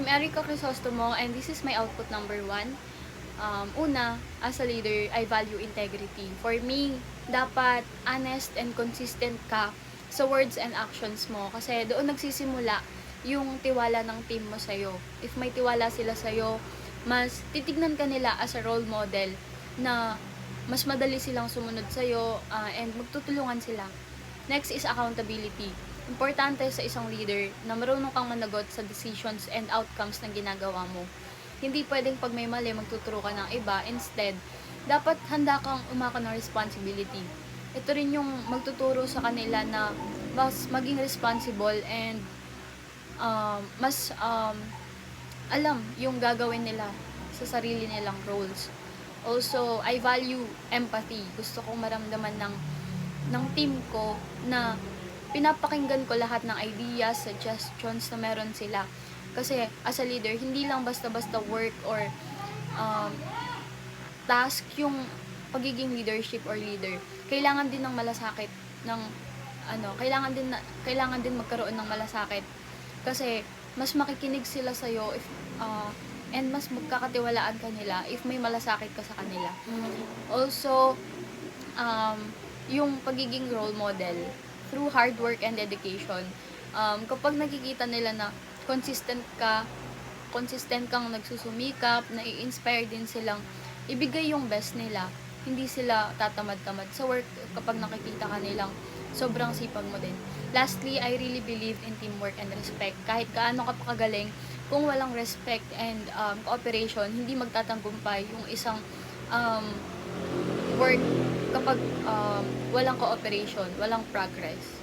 I'm Erica Crisostomo and this is my output number 1. Una, as a leader, I value integrity. For me, dapat honest and consistent ka sa words and actions mo kasi doon nagsisimula yung tiwala ng team mo sa'yo. If may tiwala sila sa'yo, mas titignan ka nila as a role model na mas madali silang sumunod sa'yo and magtutulungan sila. Next is accountability. Importante sa isang leader na marunong kang managot sa decisions and outcomes ng ginagawa mo. Hindi pwedeng pag may mali magtuturo ka ng iba. Instead, dapat handa kang umako ng responsibility. Ito rin yung magtuturo sa kanila na mas maging responsible and mas alam yung gagawin nila sa sarili nilang roles. Also, I value empathy. Gusto kong maramdaman ng team ko na pinapakinggan ko lahat ng ideas, suggestions na meron sila. Kasi as a leader, hindi lang basta-basta work or task yung pagiging leadership or leader. Kailangan din ng malasakit ng kailangan din magkaroon ng malasakit kasi mas makikinig sila sa iyo if and mas magkakatiwalaan ka nila if may malasakit ka sa kanila. Also, yung pagiging role model through hard work and dedication. Kapag nakikita nila na consistent kang nagsusumikap, nai-inspire din silang ibigay yung best nila. Hindi sila tatamad-tamad sa work kapag nakikita ka nilang sobrang sipag mo din. Lastly, I really believe in teamwork and respect. Kahit kaano ka pa kagaling, kung walang respect and cooperation, hindi magtatagumpay yung isang work kapag walang cooperation, walang progress.